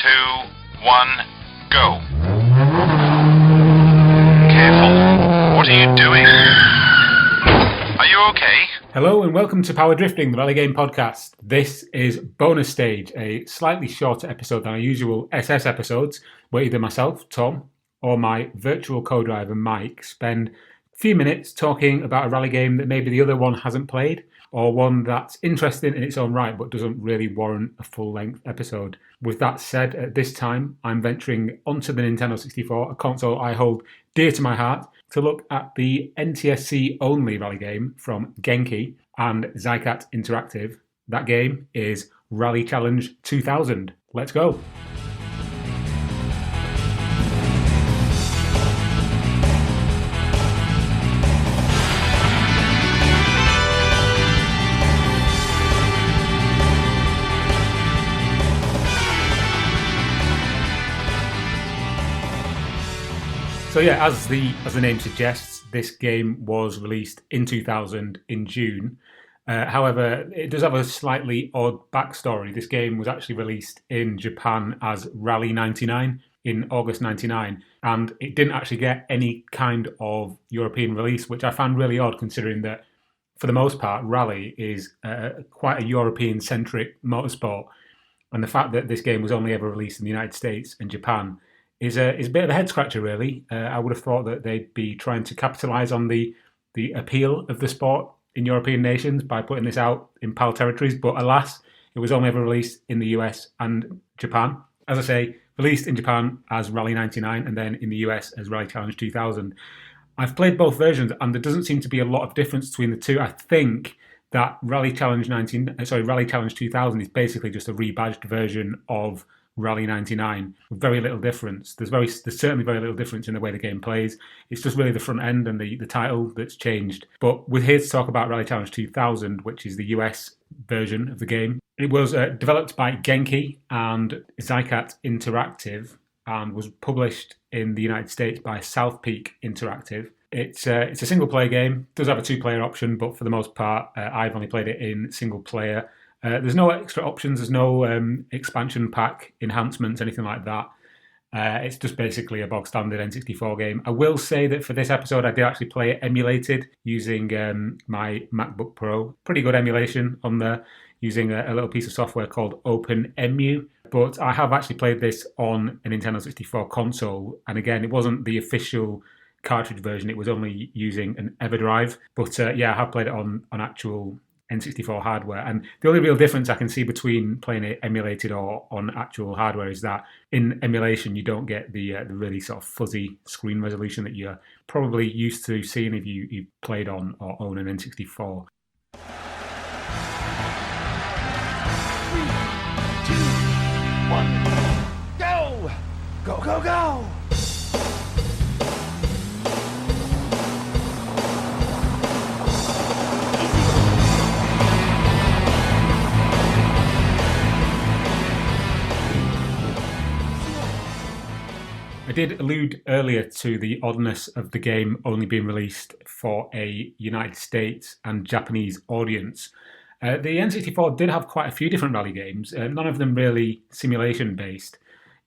1, go. Careful. What are you doing? Are you okay? Hello and welcome to Power Drifting, the Rally Game podcast. This is Bonus Stage, a slightly shorter episode than our usual SS episodes, where either myself, Tom, or my virtual co-driver, Mike, spend a few minutes talking about a rally game that maybe the other one hasn't played, or one that's interesting in its own right but doesn't really warrant a full-length episode. With that said, at this time, I'm venturing onto the Nintendo 64, a console I hold dear to my heart, to look at the NTSC-only rally game from Genki and Xicat Interactive. That game is Rally Challenge 2000. Let's go! So yeah, as the name suggests, this game was released in 2000 in June. However, it does have a slightly odd backstory. This game was actually released in Japan as Rally 99 in August 99, and it didn't actually get any kind of European release, which I found really odd considering that, for the most part, Rally is quite a European-centric motorsport, and the fact that this game was only ever released in the United States and Japan is a bit of a head scratcher, really. I would have thought that they'd be trying to capitalise on the appeal of the sport in European nations by putting this out in PAL territories, but alas, it was only ever released in the US and Japan. As I say, released in Japan as Rally 99 and then in the US as Rally Challenge 2000. I've played both versions and there doesn't seem to be a lot of difference between the two. I think that Rally Challenge 2000 is basically just a rebadged version of Rally 99 with very little difference. There's certainly very little difference in the way the game plays. It's just really the front end and the title that's changed. But we're here to talk about Rally Challenge 2000, which is the US version of the game. It was developed by Genki and Xicat Interactive and was published in the United States by South Peak Interactive. It's a single player game. It does have a two-player option, but for the most part, I've only played it in single player. There's no extra options, there's no expansion pack, enhancements, anything like that. It's just basically a bog standard N64 game. I will say that for this episode, I did actually play it emulated using my MacBook Pro. Pretty good emulation on there, using a little piece of software called OpenEmu. But I have actually played this on a Nintendo 64 console. And again, it wasn't the official cartridge version, it was only using an EverDrive. But yeah, I have played it on actual N64 hardware, and the only real difference I can see between playing it emulated or on actual hardware is that in emulation you don't get the really sort of fuzzy screen resolution that you're probably used to seeing if you played on or own an N64. 3, 2, 1, go! Go, go, go! I did allude earlier to the oddness of the game only being released for a United States and Japanese audience. The N64 did have quite a few different rally games, none of them really simulation-based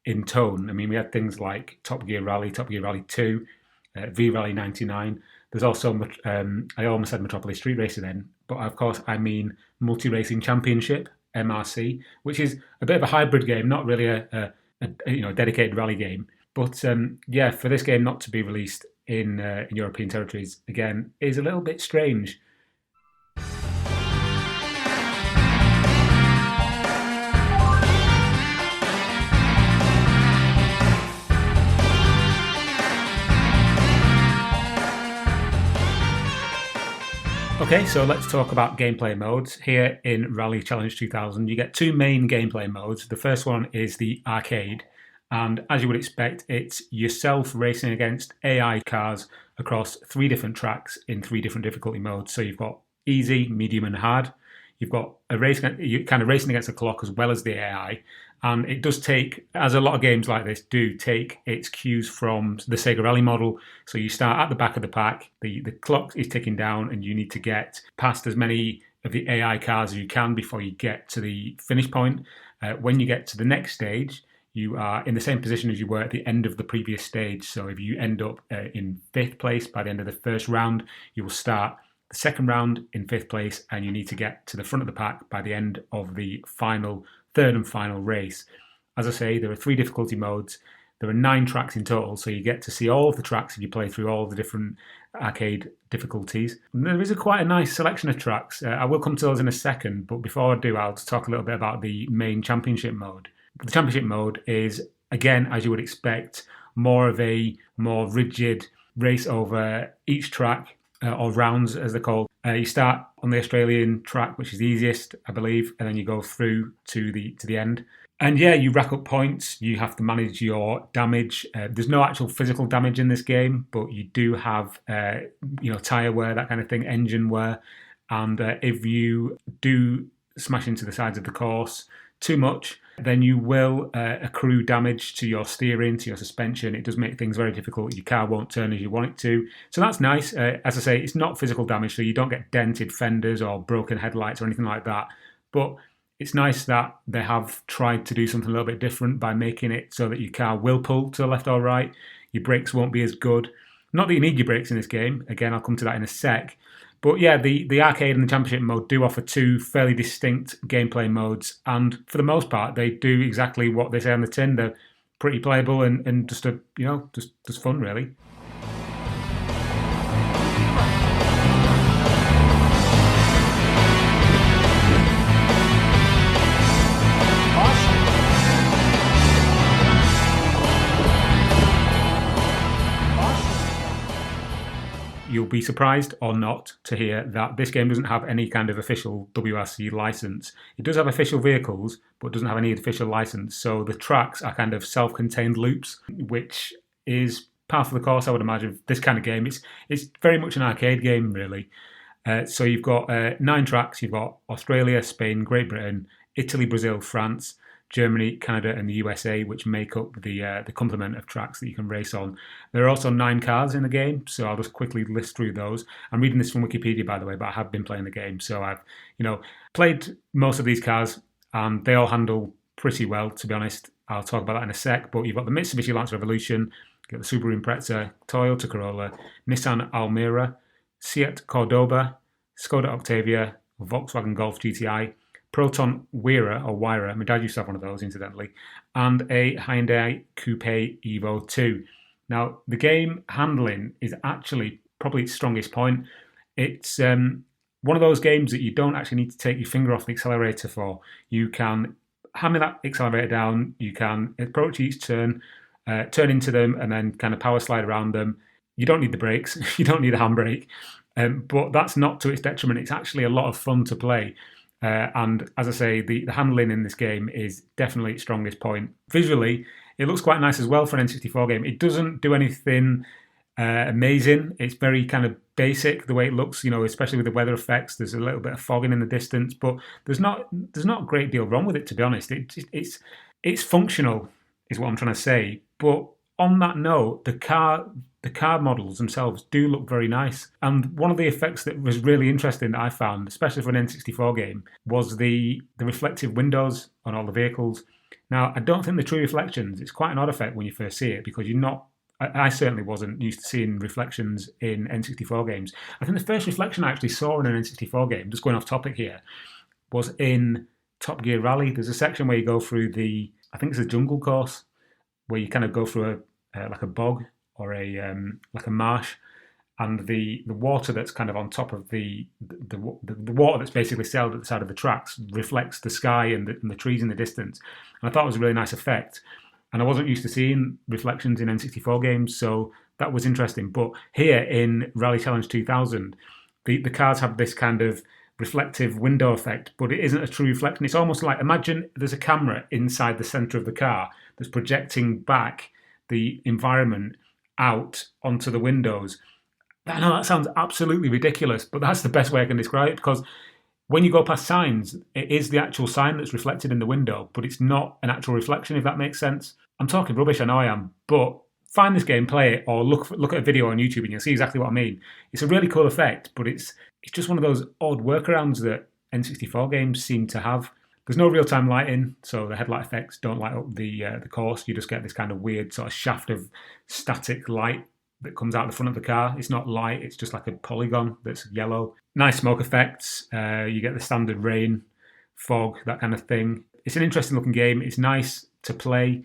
in tone. I mean, we had things like Top Gear Rally 2, V-Rally 99. There's also, I almost said Metropolis Street Racer then, but of course I mean Multi-Racing Championship, MRC, which is a bit of a hybrid game, not really a dedicated rally game. But yeah, for this game not to be released in European territories, again, is a little bit strange. Okay, so let's talk about gameplay modes. Here in Rally Challenge 2000, you get two main gameplay modes. The first one is the arcade. And as you would expect, it's yourself racing against AI cars across 3 different tracks in 3 different difficulty modes. So you've got easy, medium, and hard. You've got you're kind of racing against the clock as well as the AI. And it does take, as a lot of games like this do, take its cues from the Sega Rally model. So you start at the back of the pack, the clock is ticking down, and you need to get past as many of the AI cars as you can before you get to the finish point. When you get to the next stage, you are in the same position as you were at the end of the previous stage. So if you end up in 5th place by the end of the first round, you will start the second round in 5th place, and you need to get to the front of the pack by the end of the third and final race. As I say, there are 3 difficulty modes. There are 9 tracks in total, so you get to see all of the tracks if you play through all of the different arcade difficulties. And there is quite a nice selection of tracks. I will come to those in a second, but before I do, I'll just talk a little bit about the main championship mode. The championship mode is, again, as you would expect, more of a more rigid race over each track, or rounds as they're called. You start on the Australian track, which is the easiest, I believe, and then you go through to the end. And yeah, you rack up points, you have to manage your damage. There's no actual physical damage in this game, but you do have, tyre wear, that kind of thing, engine wear. And if you do smash into the sides of the course too much, then you will accrue damage to your steering, to your suspension. It does make things very difficult. Your car won't turn as you want it to. So that's nice. As I say, it's not physical damage, so you don't get dented fenders or broken headlights or anything like that. But it's nice that they have tried to do something a little bit different by making it so that your car will pull to the left or right. Your brakes won't be as good. Not that you need your brakes in this game. Again, I'll come to that in a sec. But yeah, the arcade and the championship mode do offer 2 fairly distinct gameplay modes. And for the most part, they do exactly what they say on the tin. They're pretty playable and just fun, really. You'll be surprised or not to hear that this game doesn't have any kind of official WRC license. It does have official vehicles, but doesn't have any official license. So the tracks are kind of self-contained loops, which is par for the course, I would imagine, this kind of game. It's very much an arcade game, really. So you've got 9 tracks. You've got Australia, Spain, Great Britain, Italy, Brazil, France, Germany, Canada, and the USA, which make up the complement of tracks that you can race on. There are also 9 cars in the game, so I'll just quickly list through those. I'm reading this from Wikipedia, by the way, but I have been playing the game, so I've played most of these cars, and they all handle pretty well, to be honest. I'll talk about that in a sec, but you've got the Mitsubishi Lancer Revolution, you've got the Subaru Impreza, Toyota Corolla, Nissan Almera, Seat Cordoba, Skoda Octavia, Volkswagen Golf GTI, Proton Wira, my dad used to have one of those, incidentally, and a Hyundai Coupe Evo 2. Now, the game handling is actually probably its strongest point. It's one of those games that you don't actually need to take your finger off the accelerator for. You can hammer that accelerator down, you can approach each turn, turn into them, and then kind of power slide around them. You don't need the brakes, you don't need a handbrake, but that's not to its detriment. It's actually a lot of fun to play. And as I say, the handling in this game is definitely its strongest point. Visually, it looks quite nice as well for an N64 game. It doesn't do anything amazing. It's very kind of basic the way it looks, especially with the weather effects. There's a little bit of fogging in the distance, but there's not a great deal wrong with it, to be honest. It's functional, is what I'm trying to say. But on that note, the car models themselves do look very nice. And one of the effects that was really interesting that I found, especially for an N64 game, was the reflective windows on all the vehicles. Now, I don't think they're true reflections. It's quite an odd effect when you first see it, because I certainly wasn't used to seeing reflections in N64 games. I think the first reflection I actually saw in an N64 game, just going off topic here, was in Top Gear Rally. There's a section where you go through I think it's a jungle course, where you kind of go through like a bog or a marsh, and the water that's kind of on top of the water that's basically sailed at the side of the tracks reflects the sky and the trees in the distance. And I thought it was a really nice effect. And I wasn't used to seeing reflections in N64 games, so that was interesting. But here in Rally Challenge 2000, the cars have this kind of reflective window effect, but it isn't a true reflection. It's almost like, imagine there's a camera inside the centre of the car that's projecting back the environment out onto the windows. I know that sounds absolutely ridiculous, but that's the best way I can describe it, because when you go past signs, it is the actual sign that's reflected in the window, but it's not an actual reflection, if that makes sense. I'm talking rubbish, I know I am, but find this game, play it, or look at a video on YouTube and you'll see exactly what I mean. It's a really cool effect, but it's just one of those odd workarounds that N64 games seem to have. There's no real-time lighting, so the headlight effects don't light up the course. You just get this kind of weird sort of shaft of static light that comes out the front of the car. It's not light, it's just like a polygon that's yellow. Nice smoke effects. You get the standard rain, fog, that kind of thing. It's an interesting looking game. It's nice to play.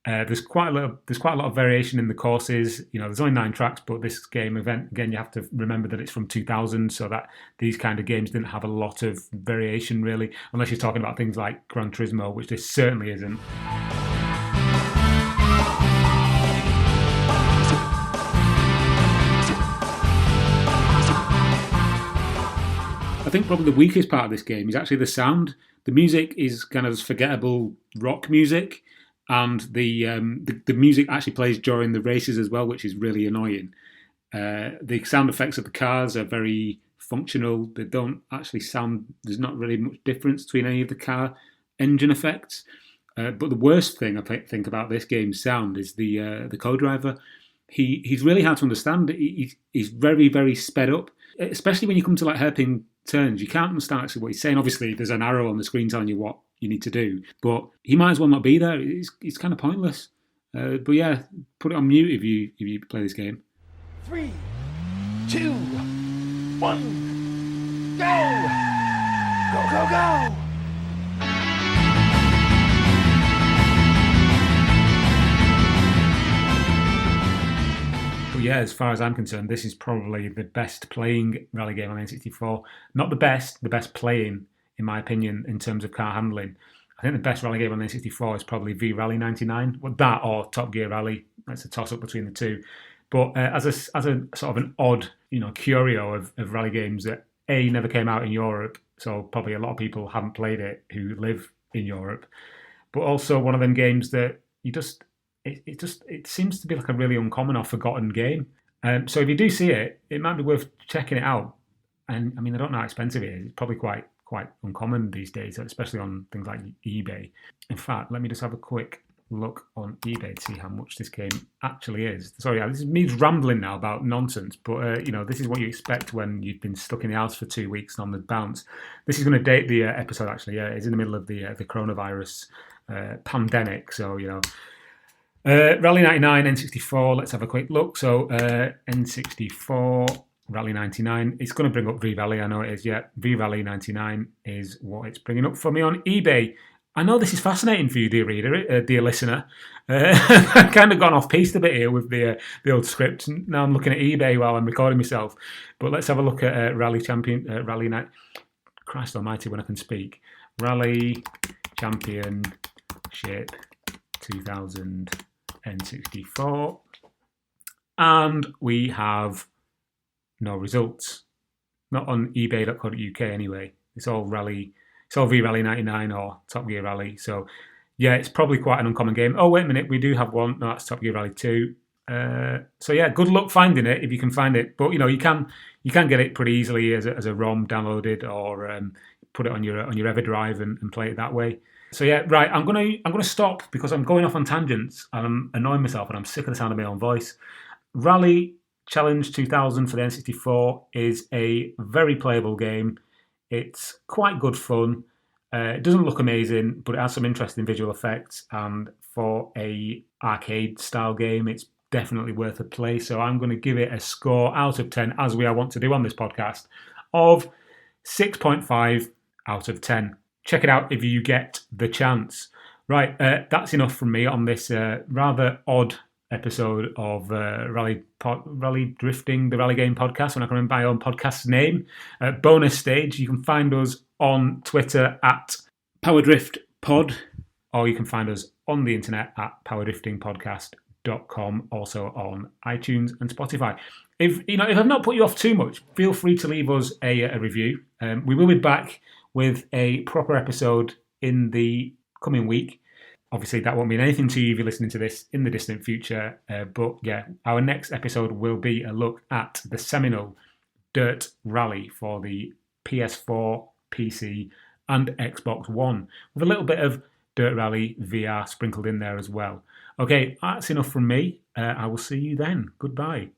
There's quite a lot of variation in the courses. There's only 9 tracks, but this game event, again, you have to remember that it's from 2000, so that these kind of games didn't have a lot of variation really, unless you're talking about things like Gran Turismo, which this certainly isn't. I think probably the weakest part of this game is actually the sound. The music is kind of forgettable rock music, and the music actually plays during the races as well, which is really annoying. The sound effects of the cars are very functional. They don't actually sound. There's not really much difference between any of the car engine effects. But the worst thing I think about this game's sound is the co-driver. He's really hard to understand. He's very, very sped up, especially when you come to like hairpin turns. You can't understand actually what he's saying. Obviously, there's an arrow on the screen telling you what you need to do, but he might as well not be there. It's kind of pointless. But yeah, put it on mute if you play this game. 3, 2, 1, go! Go, go, go! But yeah, as far as I'm concerned, this is probably the best playing rally game on N64. Not the best playing, in my opinion, in terms of car handling. I think the best rally game on N64 is probably V-Rally 99. Well, that or Top Gear Rally. That's a toss-up between the two. But as a sort of an odd, curio of rally games that A, never came out in Europe, so probably a lot of people haven't played it who live in Europe. But also one of them games that it seems to be like a really uncommon or forgotten game. So if you do see it, it might be worth checking it out. And I mean, I don't know how expensive it is. It's probably quite uncommon these days, especially on things like eBay. In fact, let me just have a quick look on eBay to see how much this game actually is. Sorry, this is me rambling now about nonsense, but this is what you expect when you've been stuck in the house for 2 weeks and on the bounce. This is going to date the episode actually. Yeah, it's in the middle of the coronavirus pandemic, so Rally 99, N64, let's have a quick look. So N64, Rally 99, it's going to bring up V-Rally, I know it is, yeah. V-Rally 99 is what it's bringing up for me on eBay. I know this is fascinating for you, dear reader, dear listener. I've kind of gone off-piste a bit here with the old script. Now I'm looking at eBay while I'm recording myself. But let's have a look at Rally Night. Christ almighty, when I can speak. Rally Championship 2000 N64, and we have no results. Not on ebay.co.uk anyway. It's all V-Rally 99 or Top Gear Rally. So yeah, it's probably quite an uncommon game. Oh, wait a minute, we do have one. No, that's Top Gear Rally 2. So yeah, good luck finding it if you can find it. But you can get it pretty easily as a ROM downloaded, or put it on your EverDrive and play it that way. So yeah, right, I'm gonna stop because I'm going off on tangents and I'm annoying myself and I'm sick of the sound of my own voice. Rally Challenge 2000 for the N64 is a very playable game. It's quite good fun. It doesn't look amazing, but it has some interesting visual effects, and for a arcade style game, it's definitely worth a play. So I'm going to give it a score out of 10, as I want to do on this podcast, of 6.5 out of 10. Check it out if you get the chance. Right, that's enough from me on this rather odd episode of Rally Drifting, the Rally Game podcast, when I can remember my own podcast's name. Bonus stage, you can find us on Twitter at PowerDriftPod, or you can find us on the internet at powerdriftingpodcast.com, also on iTunes and Spotify. If I've not put you off too much, feel free to leave us a review. We will be back with a proper episode in the coming week. Obviously, that won't mean anything to you if you're listening to this in the distant future. But yeah, our next episode will be a look at the seminal Dirt Rally for the PS4, PC, and Xbox One, with a little bit of Dirt Rally VR sprinkled in there as well. Okay, that's enough from me. I will see you then. Goodbye.